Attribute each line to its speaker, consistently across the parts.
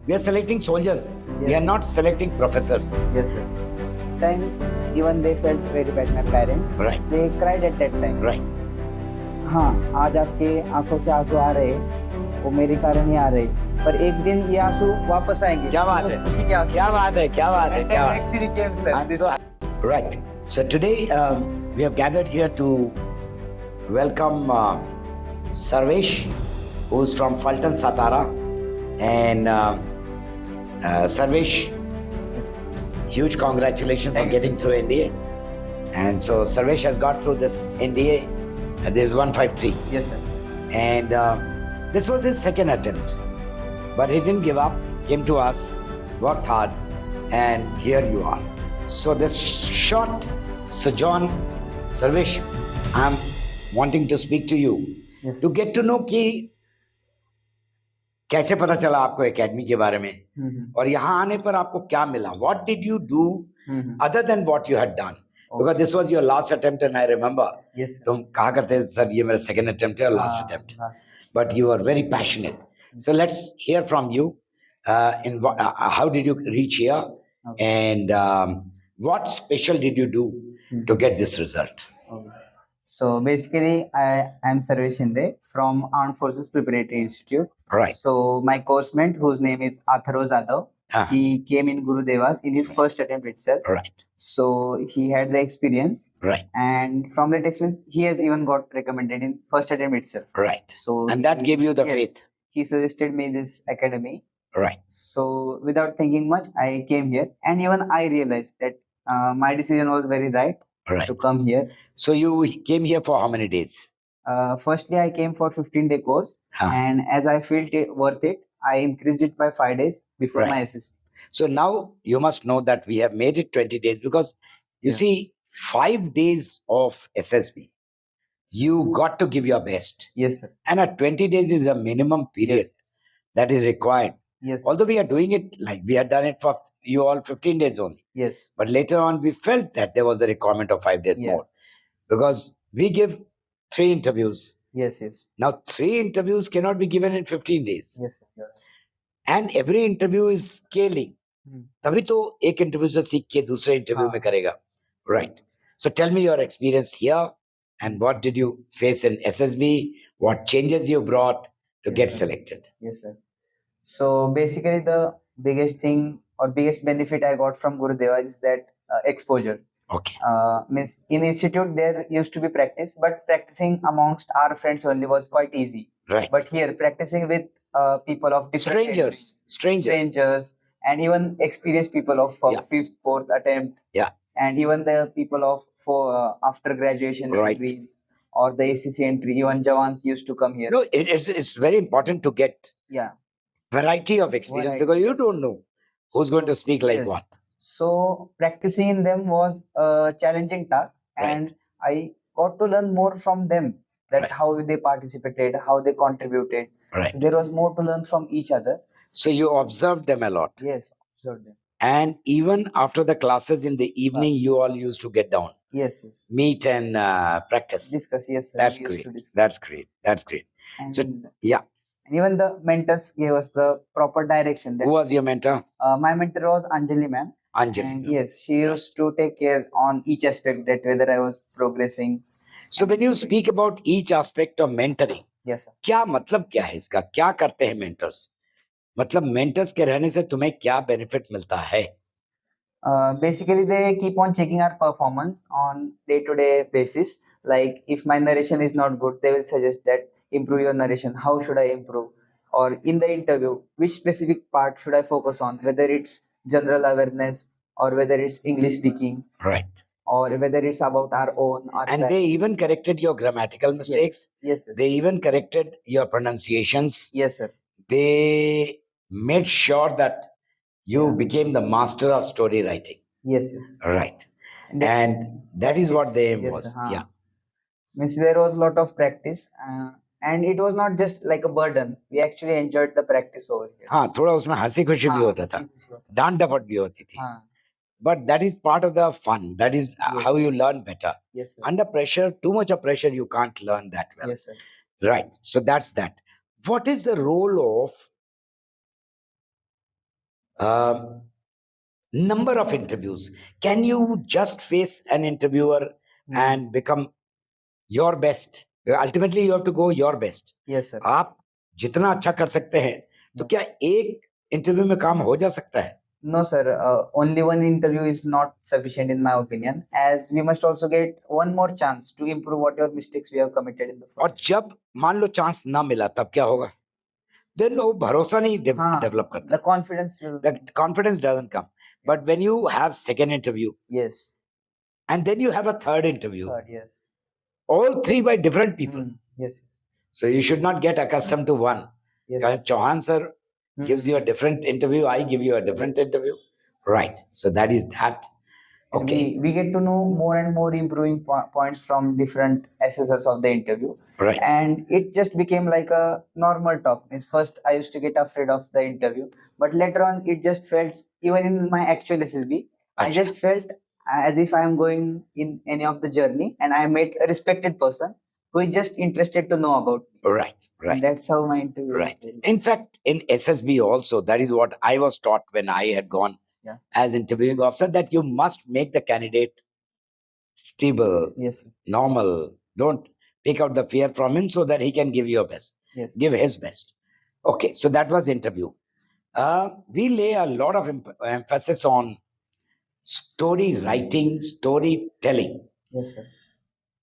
Speaker 1: We are selecting soldiers. We
Speaker 2: Yes.
Speaker 1: are not selecting professors.
Speaker 2: Yes, sir. Time even they felt very bad. My parents,
Speaker 1: Right.
Speaker 2: they cried at that time.
Speaker 1: Right.
Speaker 2: हाँ, आज आपके आंखों से आंसू आ रहे हैं, वो मेरे कारण ही आ रहे हैं, पर एक दिन ये आंसू वापस आएंगे।
Speaker 1: क्या बात
Speaker 2: वो
Speaker 1: है?
Speaker 2: खुशी के आंसू।
Speaker 1: क्या बात है? क्या बात है?
Speaker 2: And
Speaker 1: क्या
Speaker 2: then
Speaker 1: बात है?
Speaker 2: actually came, sir.
Speaker 1: I'm so right. So today we have gathered here to welcome Sarvesh, who's from Fulton, Satara, and Sarvesh,
Speaker 2: Yes.
Speaker 1: huge congratulations for
Speaker 2: Thank you,
Speaker 1: getting through NDA. And so Sarvesh has got through this NDA. This is 153.
Speaker 2: Yes, sir.
Speaker 1: And this was his second attempt. But he didn't give up, came to us, worked hard, and here you are. So this short sojourn, Sarvesh, I'm wanting to speak to you
Speaker 2: Yes.
Speaker 1: to get to know कि कैसे पता चला आपको academy के बारे में और यहाँ आने पर आपको क्या मिला. What did you do other than what you had done? Because this was your last attempt and I remember.
Speaker 2: Yes, sir.
Speaker 1: तुम कहा करते सर ये मेरा second attempt है और last attempt. But you are very passionate. So let's hear from you. How did you reach here?
Speaker 2: Okay.
Speaker 1: And what special did you do to get this result?
Speaker 2: Okay. So basically, I am Sarvesh Shinde from Armed Forces Preparatory Institute.
Speaker 1: Right.
Speaker 2: So my course mate, whose name is Atharva Jadhav, he came in GURUDEVA'S in his first attempt itself.
Speaker 1: Right.
Speaker 2: So he had the experience,
Speaker 1: Right.
Speaker 2: and from that experience, he has even got recommended in first attempt itself.
Speaker 1: Right.
Speaker 2: So
Speaker 1: And that gave you the
Speaker 2: yes,
Speaker 1: faith.
Speaker 2: He suggested me this academy.
Speaker 1: Right.
Speaker 2: So without thinking much, I came here, and even I realized that my decision was very right
Speaker 1: Right.
Speaker 2: to come here.
Speaker 1: So you came here for how many days?
Speaker 2: Firstly, I came for 15-day course, and as I felt it worth it, I increased it by 5 days before
Speaker 1: Right.
Speaker 2: my SSB.
Speaker 1: So now you must know that we have made it 20 days because you see 5 days of SSB. You got to give your best.
Speaker 2: Yes, sir.
Speaker 1: And at 20 days is a minimum period
Speaker 2: Yes.
Speaker 1: that is required.
Speaker 2: Yes.
Speaker 1: Although we are doing it like we had done it for you all 15 days only.
Speaker 2: Yes.
Speaker 1: But later on we felt that there was a requirement of 5 days more. Because we give 3 interviews.
Speaker 2: Yes. Yes.
Speaker 1: Now 3 interviews cannot be given in 15 days.
Speaker 2: Yes, sir.
Speaker 1: And every interview is scaling. तभी तो एक interview से सीख के दूसरे interview में करेगा. Right. So tell me your experience here and what did you face in SSB? What changes you brought to get selected?
Speaker 2: Yes, sir. So basically, the biggest thing or biggest benefit I got from Gurudeva is that exposure.
Speaker 1: Okay.
Speaker 2: Means in institute there used to be practice, but practicing amongst our friends only was quite easy.
Speaker 1: Right.
Speaker 2: But here, practicing with people of different strangers, and even experienced people of fifth, fourth attempt.
Speaker 1: Yeah.
Speaker 2: And even the people of after graduation entries or the ACC entry, even Jawans used to come here.
Speaker 1: No, it's very important to get variety of experience because you don't know who's going to speak like what.
Speaker 2: So practicing in them was a challenging task, and I got to learn more from them. That how they participated, how they contributed.
Speaker 1: Right.
Speaker 2: So there was more to learn from each other.
Speaker 1: So you observed them a lot.
Speaker 2: Yes, observed them.
Speaker 1: And even after the classes in the evening, you all used to get down.
Speaker 2: Yes, yes.
Speaker 1: Meet and practice.
Speaker 2: Discuss, yes, sir.
Speaker 1: That's great. That's great. That's great.
Speaker 2: And
Speaker 1: so, yeah.
Speaker 2: And even the mentors gave us the proper direction.
Speaker 1: Who was your mentor?
Speaker 2: My mentor was Anjali ma'am.
Speaker 1: Anjali.
Speaker 2: And yes, she used to take care on each aspect that whether I was progressing.
Speaker 1: So when you speak about each aspect of mentoring,
Speaker 2: yes, sir.
Speaker 1: क्या मतलब क्या है इसका? क्या करते हैं mentors? मतलब mentors के रहने से तुम्हें क्या benefit मिलता है?
Speaker 2: Basically, they keep on checking our performance on day-to-day basis. Like if my narration is not good, they will suggest that improve your narration. How should I improve? Or in the interview, which specific part should I focus on? Whether it's general awareness or whether it's English speaking.
Speaker 1: Right.
Speaker 2: Or whether it's about our own.
Speaker 1: And they even corrected your grammatical mistakes.
Speaker 2: Yes.
Speaker 1: They even corrected your pronunciations.
Speaker 2: Yes, sir.
Speaker 1: They made sure that you became the master of story writing.
Speaker 2: Yes.
Speaker 1: Right. And that is what the aim was. Yeah.
Speaker 2: Means there was a lot of practice. And it was not just like a burden. We actually enjoyed the practice over here.
Speaker 1: हाँ, थोड़ा उसमें हंसी खुशी भी होता था, डांट डपट भी होती थी. But that is part of the fun. That is how you learn better.
Speaker 2: Yes, sir.
Speaker 1: Under pressure, too much of pressure, you can't learn that well.
Speaker 2: Yes, sir.
Speaker 1: Right. So that's that. What is the role of Number of interviews. Can you just face an interviewer and become your best? Ultimately, you have to go your best.
Speaker 2: Yes, sir.
Speaker 1: आप जितना अच्छा कर सकते हैं, तो क्या एक interview में काम हो जा सकता है?
Speaker 2: No, sir. Only one interview is not sufficient in my opinion, as we must also get one more chance to improve whatever mistakes we have committed in the
Speaker 1: और
Speaker 2: first.
Speaker 1: जब मान लो चांस ना मिला तब क्या होगा? Then वो भरोसा नहीं डेवलप करता.
Speaker 2: The confidence will.
Speaker 1: The confidence doesn't come. But when you have second interview
Speaker 2: Yes.
Speaker 1: and then you have a third interview,
Speaker 2: Third, yes.
Speaker 1: all three by different people.
Speaker 2: Yes.
Speaker 1: So you should not get accustomed to one.
Speaker 2: Yes.
Speaker 1: Chauhan sir gives you a different interview, I give you a different interview. Right. So that is that.
Speaker 2: And
Speaker 1: Okay.
Speaker 2: we get to know more and more improving points from different assessors of the interview.
Speaker 1: Right.
Speaker 2: And it just became like a normal talk. Means first I used to get afraid of the interview, but later on it just felt, even in my actual SSB, I just felt as if I am going in any of the journey and I met a respected person who is just interested to know about me.
Speaker 1: Right. Right.
Speaker 2: And that's how my interview.
Speaker 1: Right. In fact, in SSB also, that is what I was taught when I had gone as interviewing officer, that you must make the candidate stable,
Speaker 2: Yes, sir.
Speaker 1: normal. Don't take out the fear from him so that he can give your best.
Speaker 2: Yes.
Speaker 1: Give his best. Okay, so that was interview. We lay a lot of emphasis on story writing, storytelling.
Speaker 2: Yes, sir.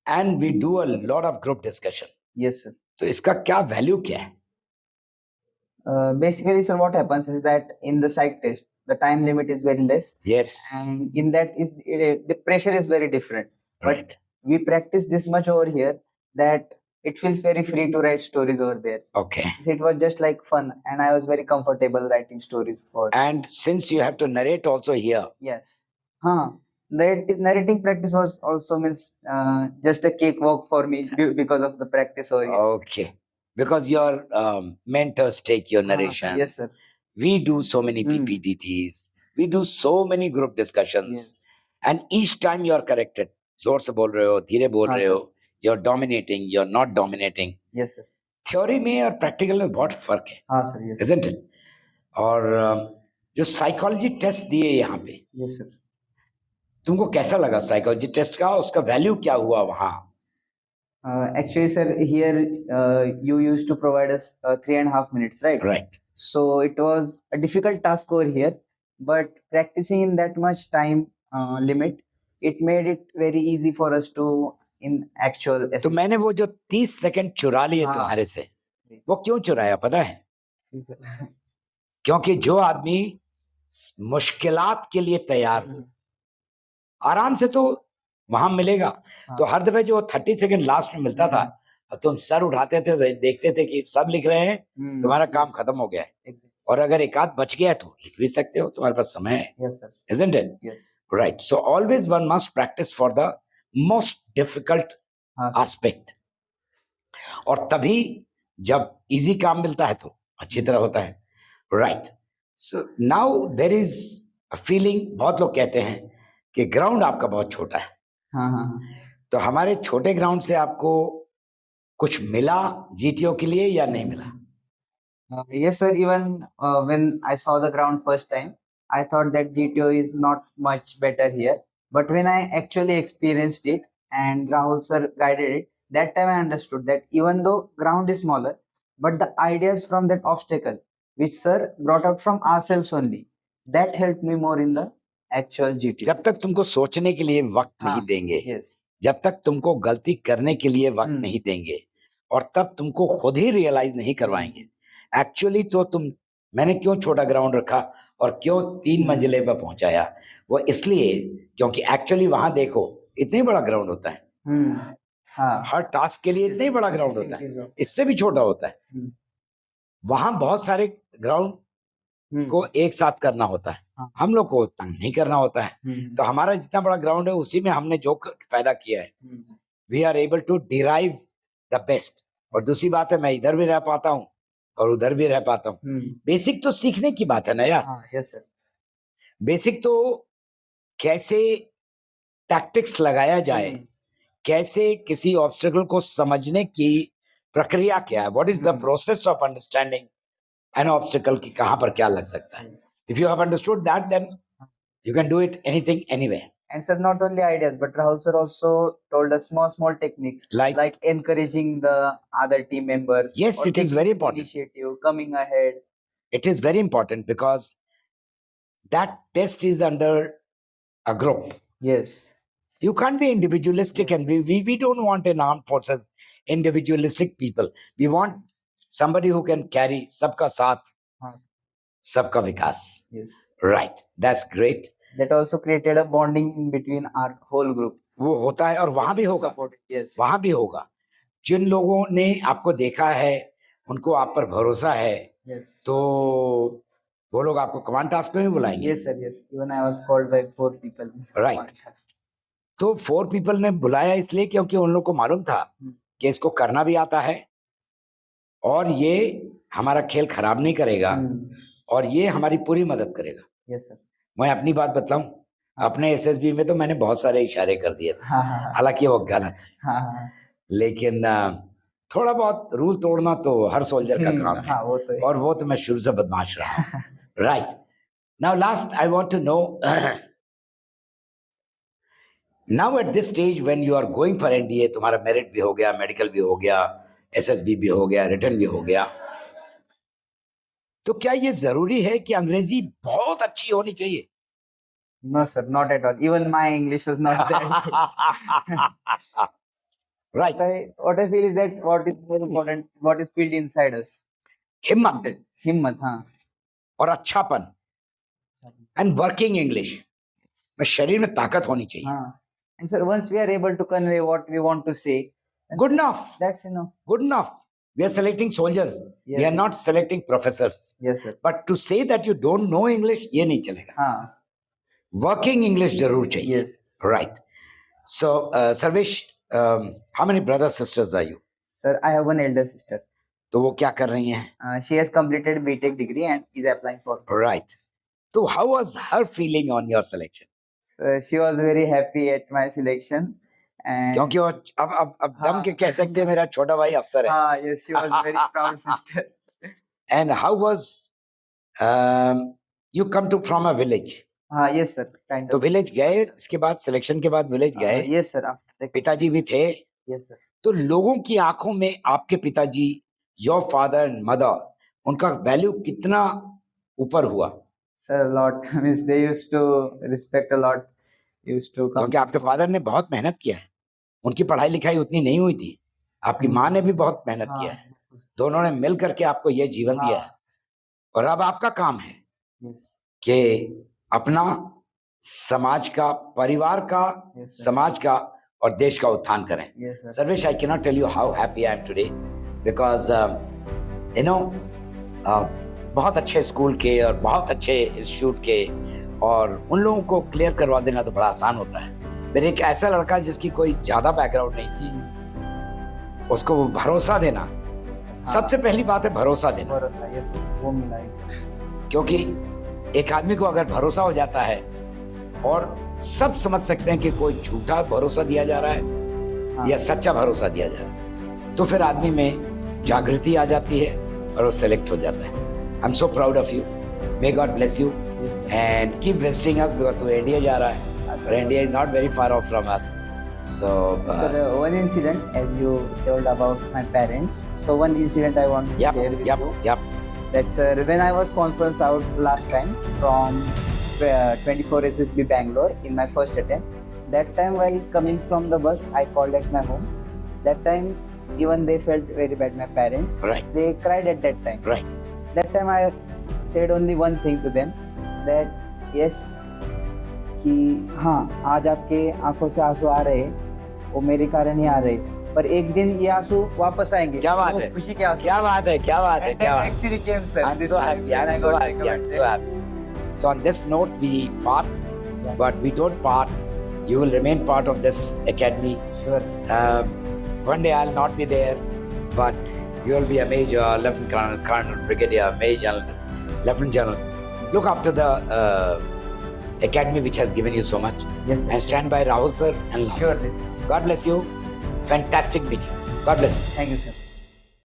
Speaker 1: And we do a lot of group discussion.
Speaker 2: Yes, sir.
Speaker 1: तो इसका क्या value क्या है?
Speaker 2: Basically, sir, what happens is that in the psych test, the time limit is very less.
Speaker 1: Yes.
Speaker 2: And in that is the pressure is very different.
Speaker 1: Right.
Speaker 2: But we practice this much over here that it feels very free to write stories over there.
Speaker 1: Okay.
Speaker 2: So it was just like fun, and I was very comfortable writing stories.
Speaker 1: And since you have to narrate also here.
Speaker 2: Yes. The narrating practice was also just a cakewalk for me because of the practice over here.
Speaker 1: Okay. Because your mentors take your narration.
Speaker 2: Yes, sir.
Speaker 1: We do so many PPDTs. We do so many group discussions.
Speaker 2: Yes.
Speaker 1: And each time you are corrected. जोर से बोल रहे हो, धीरे बोल रहे हो. You're dominating, you're not dominating.
Speaker 2: Yes, sir.
Speaker 1: Theory में और practical में बहुत फर्क है.
Speaker 2: हाँ, sir. Yes.
Speaker 1: Isn't it? और जो psychology test दिए यहाँ पे.
Speaker 2: Yes, sir.
Speaker 1: तुमको कैसा लगा psychology test का? उसका value क्या हुआ वहाँ?
Speaker 2: Actually, sir, here you used to provide us 3.5 minutes, right?
Speaker 1: Right.
Speaker 2: So it was a difficult task over here, but practicing in that much time limit, it made it very easy for us to in actual.
Speaker 1: तो मैंने वो जो 30 second चुरा लिए तुम्हारे से, वो क्यों चुराया पता है? क्योंकि जो आदमी मुश्किलात के लिए तैयार हो, आराम से तो वहां मिलेगा. तो हर दफे जो 30 सेकंड लास्ट में मिलता था, तुम सर उठाते थे तो देखते थे कि सब लिख रहे हैं, तुम्हारा काम खत्म हो गया है. और अगर एक आध बच गया तो लिख भी सकते हो, तुम्हारे पास समय है.
Speaker 2: Yes, sir.
Speaker 1: Isn't it?
Speaker 2: Yes.
Speaker 1: Right. So always one must practice for the most difficult aspect. और तभी जब इजी काम मिलता है तो अच्छी तरह होता है. Right. So now there is a feeling, बहुत लोग कहते हैं कि ग्राउंड आपका बहुत छोटा है. तो हमारे छोटे ग्राउंड से आपको कुछ मिला GTO के लिए या नहीं मिला?
Speaker 2: Yes, sir. Even when I saw the ground first time, I thought that GTO is not much better here. But when I actually experienced it and Rahul sir guided it, that time I understood that even though ground is smaller, but the ideas from that obstacle, which sir brought out from ourselves only, that helped me more in the actual GTO.
Speaker 1: जब तक तुमको सोचने के लिए वक्त नहीं देंगे, जब तक तुमको गलती करने के लिए वक्त नहीं देंगे, और तब तुमको खुद ही रियलाइज नहीं करवाएंगे एक्चुअली तो मैंने क्यों छोटा ग्राउंड रखा और क्यों 3 मंजिले पर पहुंचाया, वो इसलिए क्योंकि एक्चुअली वहां देखो इतने बड़ा ग्राउंड होता है. हर टास्क के लिए इतने बड़ा ग्राउंड होता है, इससे भी छोटा होता है. वहां बहुत सारे ग्राउंड को एक साथ करना होता है, हम लोग को तंग नहीं करना होता है. तो हमारा जितना बड़ा ग्राउंड है उसी में हमने जो पैदा किया है, we are able to derive the best. और दूसरी बात है, मैं इधर भी रह पाता हूँ और उधर भी रह पाता हूँ. बेसिक तो सीखने की बात है ना यार.
Speaker 2: Yes sir.
Speaker 1: बेसिक तो कैसे टैक्टिक्स लगाया जाए, कैसे किसी ऑब्स्टेकल को समझने की प्रक्रिया क्या है, what is the process of understanding N obstacle की कहां पर क्या लग सकता है. If you have understood that, then you can do it anything, anywhere.
Speaker 2: And sir, not only ideas, but Rahul sir also told us small techniques
Speaker 1: Like
Speaker 2: encouraging the other team members.
Speaker 1: Yes,
Speaker 2: or
Speaker 1: it is very
Speaker 2: taking
Speaker 1: important.
Speaker 2: Initiative, coming ahead.
Speaker 1: It is very important because that test is under a group.
Speaker 2: Yes.
Speaker 1: You can't be individualistic,
Speaker 2: Yes,
Speaker 1: and we don't want in armed forces individualistic people. We want somebody who can carry sabka saath, sabka vikas.
Speaker 2: Yes.
Speaker 1: Right. That's great.
Speaker 2: That also created a bonding in between our whole group.
Speaker 1: वो होता है और वहां भी होगा.
Speaker 2: Yes.
Speaker 1: वहां भी होगा. जिन लोगों ने आपको देखा है, उनको आप पर भरोसा है,
Speaker 2: Yes.
Speaker 1: तो वो लोग आपको कमांड टास्क में भी बुलाएंगे.
Speaker 2: Yes sir, yes. Even I was called by 4 people.
Speaker 1: Right. तो 4 people ने बुलाया इसलिए क्योंकि उन लोग को मालूम था कि इसको करना भी आता है और ये हमारा खेल खराब नहीं करेगा और ये हमारी पूरी मदद करेगा.
Speaker 2: Yes sir.
Speaker 1: मैं अपनी बात बताऊं, अपने एसएसबी में तो मैंने बहुत सारे इशारे कर दिए थे, हालांकि वो गलत है, लेकिन थोड़ा बहुत रूल तोड़ना तो हर सोल्जर का काम है, और वो तो मैं शुरू से बदमाश रहा हूं. Right. Now last I want to know, now at this stage when you are going for NDA, तुम्हारा मेरिट भी हो गया, मेडिकल भी हो गया, एसएसबी भी हो गया, रिटर्न भी हो गया, तो क्या ये जरूरी है कि अंग्रेजी बहुत अच्छी होनी चाहिए?
Speaker 2: No sir, not at all. Even my English was not that good.
Speaker 1: Right.
Speaker 2: What I feel is that what is more important, what is built inside us. हिम्मत, हाँ.
Speaker 1: और अच्छापन. And working English. शरीर में ताकत होनी चाहिए.
Speaker 2: हाँ. And sir, once we are able to convey what we want to say,
Speaker 1: good enough.
Speaker 2: That's enough.
Speaker 1: Good enough. We are selecting soldiers. Yes. We are not selecting professors.
Speaker 2: Yes sir.
Speaker 1: But to say that you don't know English, ये नहीं चलेगा.
Speaker 2: हाँ.
Speaker 1: Working English जरूर चाहिए.
Speaker 2: Yes.
Speaker 1: Right. So, Sarvesh, how many brothers sisters are you?
Speaker 2: Sir, I have one elder sister.
Speaker 1: तो वो क्या कर रही हैं?
Speaker 2: She has completed BTech degree and is applying for.
Speaker 1: Right. So how was her feeling on your selection?
Speaker 2: She was very happy at my selection. And
Speaker 1: क्योंकि वो अब दम के कह सकते हैं मेरा छोटा भाई अफसर है.
Speaker 2: हाँ, yes, she was very proud sister.
Speaker 1: And how was you come to from a village?
Speaker 2: हाँ, yes sir, kind of.
Speaker 1: तो विलेज गए, इसके बाद सिलेक्शन के बाद विलेज गए.
Speaker 2: Yes sir, after.
Speaker 1: पिताजी भी थे.
Speaker 2: Yes sir.
Speaker 1: तो लोगों की आंखों में आपके पिताजी, your father and mother, उनका वैल्यू कितना ऊपर हुआ?
Speaker 2: Sir, a lot. Means they used to respect a lot. Used to come.
Speaker 1: क्योंकि आपके फादर ने बहुत मेहनत किया है. उनकी पढ़ाई लिखाई उतनी नहीं हुई थी. आपकी माँ ने भी बहुत मेहनत किया है. दोनों ने मिल करके आपको ये जीवन दिया है. और अब आपका काम है कि अपना समाज का, परिवार का, समाज का और देश का उत्थान करें. Sarvesh, I cannot tell you how happy I am today, because you know बहुत अच्छे स्कूल के और बहुत अच्छे इंस्टीट्यूट के, और उन लोगों को क्लियर करवा देना तो बड़ा आसान होता है. मेरे एक ऐसा लड़का जिसकी कोई ज्यादा बैकग्राउंड नहीं थी, उसको भरोसा देना, सबसे पहली बात है भरोसा देना.
Speaker 2: वो मिला है.
Speaker 1: क्योंकि एक आदमी को अगर भरोसा हो जाता है और सब समझ सकते हैं कि कोई झूठा भरोसा दिया जा रहा है या सच्चा भरोसा दिया जा रहा है, तो फिर आदमी में जागृति आ जाती है और वो सेलेक्ट हो जाता है. I am so proud of you. May God bless you and keep visiting us, because तू इंडिया जा रहा है और India is not very far of from us. So,
Speaker 2: one incident, as you told about my parents. So one incident I want to share with you.
Speaker 1: Yep.
Speaker 2: That's when I was conference out last time from 24 SSB Bangalore in my first attempt. That time while coming from the bus, I called at my home. That time even they felt very bad, my parents.
Speaker 1: Right.
Speaker 2: They cried at that time.
Speaker 1: Right.
Speaker 2: That time I said only one thing to them, that yes, कि हाँ, आज आपके आंखों से आंसू आ रहे, वो मेरे कारण ही आ रहे, पर एक दिन ये आंसू वापस आएंगे.
Speaker 1: क्या बात है,
Speaker 2: खुशी के आंसू.
Speaker 1: क्या बात है, क्या बात है, क्या बात है.
Speaker 2: Actually came, sir.
Speaker 1: I'm so happy. I'm so happy. I'm so happy. So on this note we part, but we don't part. You will remain part of this academy.
Speaker 2: Sure.
Speaker 1: One day I'll not be there, but you will be a major, lieutenant colonel, brigadier, major, lieutenant general. Look after the academy which has given you so much.
Speaker 2: Yes, sir.
Speaker 1: And stand by Rahul sir and
Speaker 2: Sure.
Speaker 1: God bless you. Fantastic meeting. God bless you.
Speaker 2: Thank you, sir.